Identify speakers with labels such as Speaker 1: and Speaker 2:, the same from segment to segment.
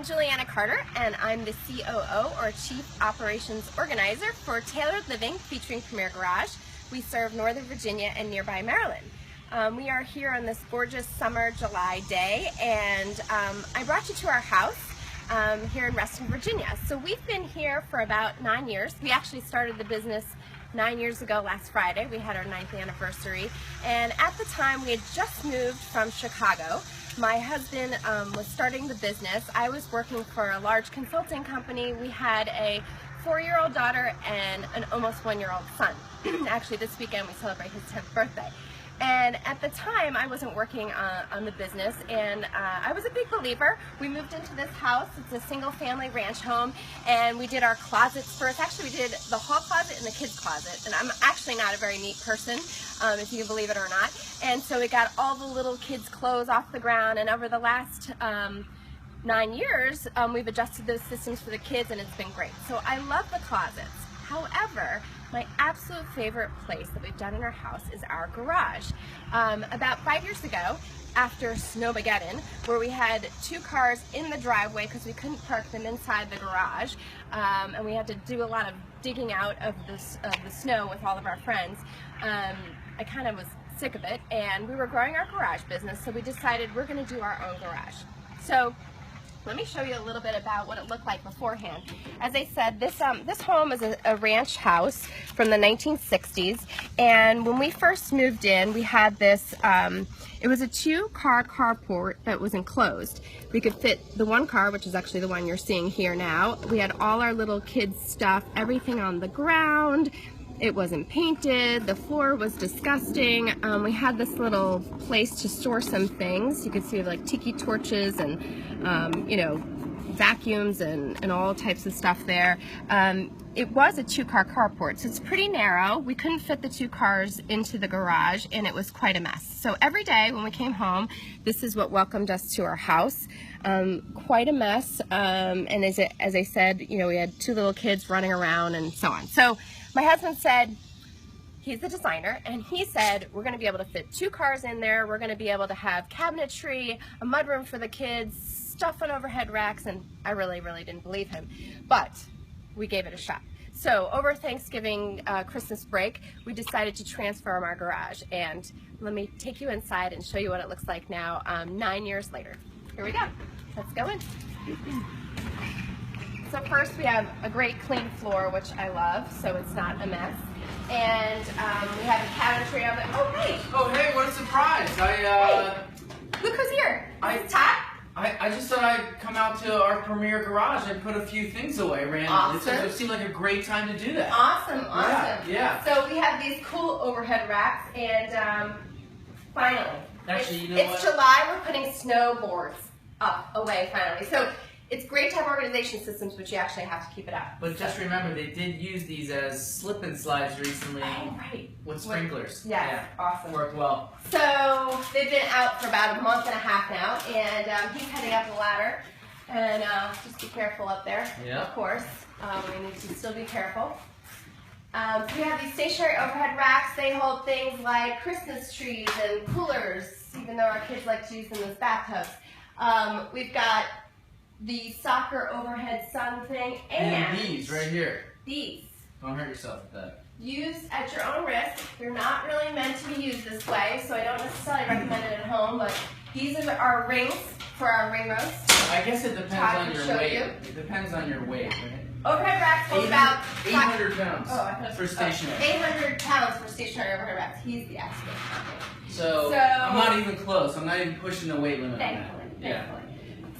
Speaker 1: I'm Juliana Carter, and I'm the COO, or Chief Operations Organizer, for Tailored Living, featuring Premier Garage. We serve Northern Virginia and nearby Maryland. We are here on this gorgeous summer July day, and I brought you to our house here in Reston, Virginia. So we've been here for about 9 years. We actually started the business 9 years ago last Friday. We had our 9th anniversary, and at the time we had just moved from Chicago. My husband was starting the business. I was working for a large consulting company. We had a 4-year-old daughter and an almost 1-year-old son. Actually, this weekend we celebrate his 10th birthday. And at the time, I wasn't working on the business, and I was a big believer. We moved into this house. It's a single-family ranch home, and we did our closets first. Actually, we did the hall closet and the kids' closet, and I'm actually not a very neat person, if you can believe it or not. And so we got all the little kids' clothes off the ground, and over the last 9 years, we've adjusted those systems for the kids, and it's been great. So I love the closets. However, my absolute favorite place that we've done in our house is our garage. About 5 years ago, after Snowmageddon, where we had 2 cars in the driveway because we couldn't park them inside the garage, and we had to do a lot of digging out of the snow with all of our friends, I kind of was sick of it, and we were growing our garage business, so we decided we're going to do our own garage. So let me show you a little bit about what it looked like beforehand. As I said, this home is a ranch house from the 1960s, and when we first moved in, we had this, it was a 2-car carport that was enclosed. We could fit the 1 car, which is actually the one you're seeing here now. We had all our little kids' stuff, everything on the ground. It wasn't painted, the floor was disgusting. We had this little place to store some things. You could see like tiki torches and you know, vacuums and all types of stuff there. It was a 2-car carport, so it's pretty narrow. We couldn't fit the 2 cars into the garage, and it was quite a mess. So every day when we came home, this is what welcomed us to our house. Quite a mess, and as I said, you know, we had 2 little kids running around and so on. So my husband said, he's the designer, and he said, we're going to be able to fit 2 cars in there, we're going to be able to have cabinetry, a mudroom for the kids, stuff on overhead racks, and I really didn't believe him. But we gave it a shot. So over Thanksgiving, Christmas break, we decided to transform our garage, and let me take you inside and show you what it looks like now, 9 years later. Here we go. Let's go in. So first we have a great clean floor, which I love, so it's not a mess. And we have a cabinetry of it. Oh, hey!
Speaker 2: Oh, hey, what a surprise!
Speaker 1: Hey, look who's here. Is Todd?
Speaker 2: I just thought I'd come out to our Premier Garage and put a few things away randomly.
Speaker 1: Awesome.
Speaker 2: It seemed like a great time to do that.
Speaker 1: Awesome.
Speaker 2: Yeah.
Speaker 1: So we have these cool overhead racks, and finally,
Speaker 2: actually, you know
Speaker 1: it's July, we're putting snowboards up, away finally. So it's great to have organization systems, but you actually have to keep it up.
Speaker 2: But just remember, they did use these as slip and slides recently with sprinklers.
Speaker 1: Yes,
Speaker 2: yeah,
Speaker 1: awesome.
Speaker 2: Worked well.
Speaker 1: So they've been out for about a month and a half now, and he's heading up the ladder. And just be careful up there, of course. We need to still be careful. So we have these stationary overhead racks. They hold things like Christmas trees and coolers, even though our kids like to use them as bathtubs. We've got the soccer overhead sun thing, and
Speaker 2: these right here.
Speaker 1: These.
Speaker 2: Don't hurt yourself with that.
Speaker 1: Use at your own risk. They're not really meant to be used this way, so I don't necessarily recommend it at home, but these are our rings for our ring roast.
Speaker 2: I guess it depends on your weight. It depends on your weight, right?
Speaker 1: Overhead racks hold about
Speaker 2: 800 pounds for stationary.
Speaker 1: 800 pounds for stationary overhead racks. He's the expert.
Speaker 2: So I'm not even close. I'm not even pushing the weight limit.
Speaker 1: Thankfully.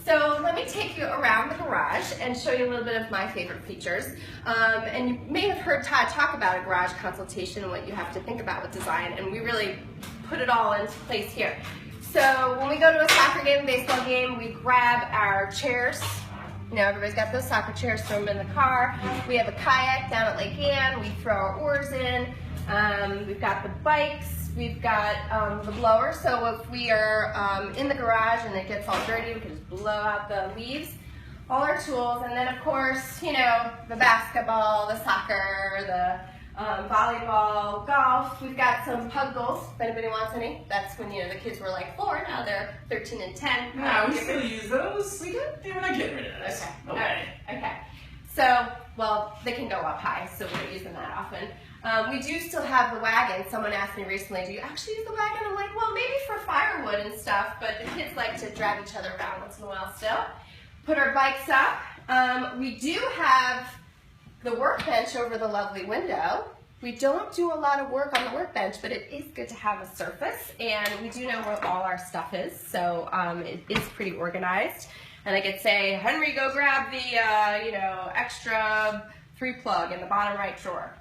Speaker 1: So let me take you around the garage and show you a little bit of my favorite features. And you may have heard Todd talk about a garage consultation and what you have to think about with design, and we really put it all into place here. So when we go to a soccer game, baseball game, we grab our chairs. You know, everybody's got those soccer chairs, throw them in the car. We have a kayak down at Lake Ann. We throw our oars in. We've got the bikes. We've got the blower, so if we are in the garage and it gets all dirty, we can just blow out the leaves. All our tools, and then of course, you know, the basketball, the soccer, the volleyball, golf. We've got some puggles, if anybody wants any. That's when, the kids were like 4, now they're 13 and 10.
Speaker 2: No, we still use those.
Speaker 1: We do?
Speaker 2: Yeah, we're not getting rid of those.
Speaker 1: Okay.
Speaker 2: No way.
Speaker 1: Okay. So, well, they can go up high, so we don't use them that often. We do still have the wagon. Someone asked me recently, do you actually use the wagon? I'm like, well, maybe for firewood and stuff, but the kids like to drag each other around once in a while still. Put our bikes up. We do have the workbench over the lovely window. We don't do a lot of work on the workbench, but it is good to have a surface, and we do know where all our stuff is, so it is pretty organized. And I could say, Henry, go grab the extra 3-plug in the bottom right drawer.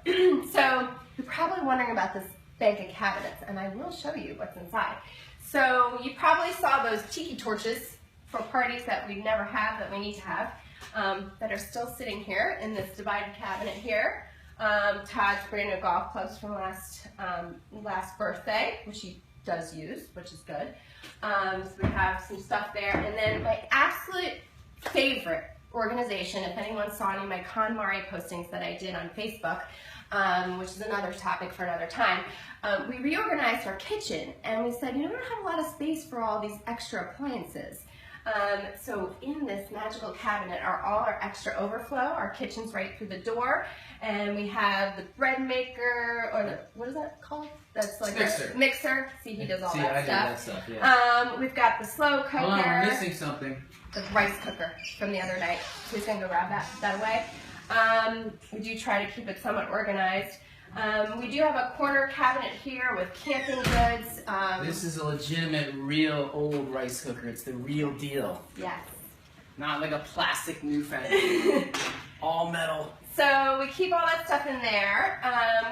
Speaker 1: So you're probably wondering about this bank of cabinets, and I will show you what's inside. So you probably saw those tiki torches for parties that we never have that we need to have, that are still sitting here in this divided cabinet here. Todd's brand new golf clubs from last birthday, which he does use, which is good. So we have some stuff there. And then my absolute favorite organization, if anyone saw any of my KonMari postings that I did on Facebook, which is another topic for another time, we reorganized our kitchen and we said, we don't have a lot of space for all these extra appliances. So in this magical cabinet are all our extra overflow. Our kitchen's right through the door, and we have the bread maker, or what is that called? That's like
Speaker 2: mixer.
Speaker 1: A mixer. See, he does all that stuff.
Speaker 2: Do that stuff, yeah.
Speaker 1: We've got the slow cooker.
Speaker 2: Hold on, we're missing something.
Speaker 1: The rice cooker from the other night. So he's gonna go grab that away. We do try to keep it somewhat organized. We do have a corner cabinet here with camping goods.
Speaker 2: This is a legitimate, real old rice cooker. It's the real deal.
Speaker 1: Yes.
Speaker 2: Not like a plastic newfangled. All metal.
Speaker 1: So we keep all that stuff in there.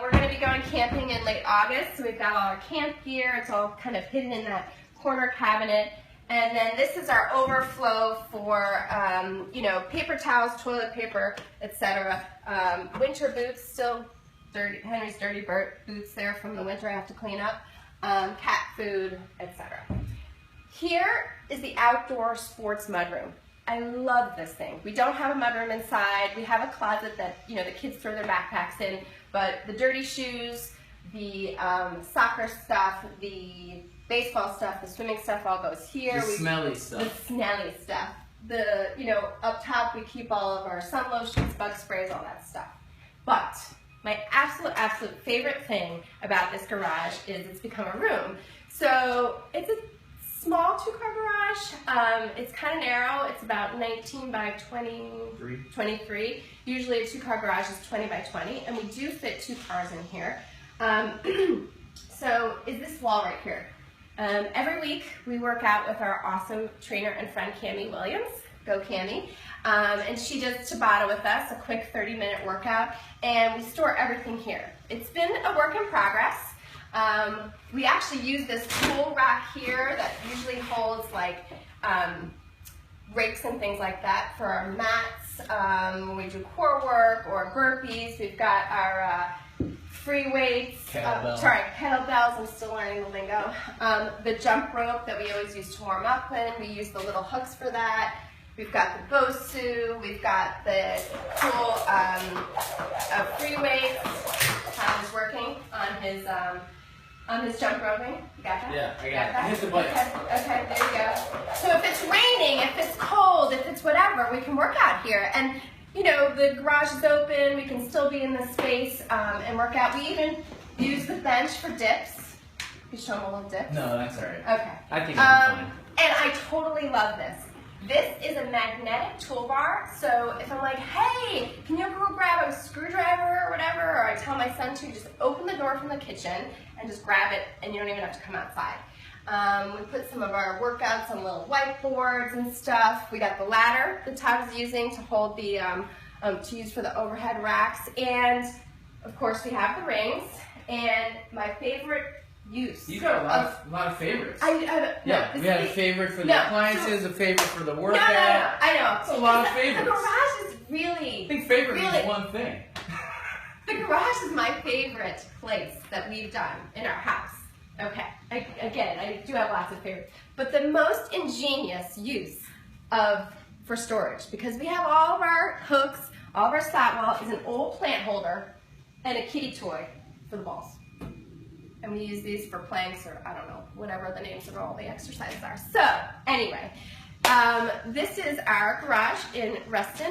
Speaker 1: We're going to be going camping in late August, so we've got all our camp gear. It's all kind of hidden in that corner cabinet. And then this is our overflow for, paper towels, toilet paper, etc. Winter boots, still dirty. Henry's dirty boots there from the winter I have to clean up. Cat food, etc. Here is the outdoor sports mudroom. I love this thing. We don't have a mudroom inside. We have a closet that the kids throw their backpacks in, but the dirty shoes, the soccer stuff, the baseball stuff, the swimming stuff all goes here.
Speaker 2: The smelly stuff.
Speaker 1: The smelly stuff. Up top we keep all of our sun lotions, bug sprays, all that stuff. But my absolute favorite thing about this garage is it's become a room. So it's a small 2-car garage. It's kind of narrow. It's about 19 by 23. Usually a 2-car garage is 20 by 20, and we do fit 2 cars in here. So is this wall right here. Every week we work out with our awesome trainer and friend Cami Williams. Go Cami. And she does Tabata with us, a quick 30-minute workout, and we store everything here. It's been a work in progress. We actually use this tool rack here that usually holds like rakes and things like that for our mats when we do core work or burpees. We've got our free weights, kettlebells, I'm still learning the lingo. The jump rope that we always use to warm up in, we use the little hooks for that. We've got the BOSU, we've got the cool free weights. Tom is working on his jump roping. You got that?
Speaker 2: Yeah, I got it. Hit the button.
Speaker 1: Okay, there you go. So if it's raining, if it's cold, if it's whatever, we can work out here. And the garage is open, we can still be in this space and work out. We even use the bench for dips. You show them a little dip?
Speaker 2: No, that's all right.
Speaker 1: Okay.
Speaker 2: I think it'll be fine.
Speaker 1: And I totally love this. This is a magnetic toolbar, so if I'm like, hey, can you go grab a screwdriver or whatever, or I tell my son to just open the door from the kitchen and just grab it, and you don't even have to come outside. We put some of our workouts on little whiteboards and stuff. We got the ladder that Todd is using to hold the, to use for the overhead racks, and of course we have the rings, and my favorite use.
Speaker 2: You got a lot of favorites.
Speaker 1: We
Speaker 2: had a favorite for the appliances, a favorite for the workout.
Speaker 1: No, I know.
Speaker 2: It's a lot of favorites.
Speaker 1: The garage is really...
Speaker 2: I think favorite means one thing.
Speaker 1: The garage is my favorite place that we've done in our house. Okay, again, I do have lots of favorites. But the most ingenious use for storage, because we have all of our hooks, all of our slat wall is an old plant holder and a kitty toy for the balls. And we use these for planks or, I don't know, whatever the names of all the exercises are. So, anyway, this is our garage in Reston.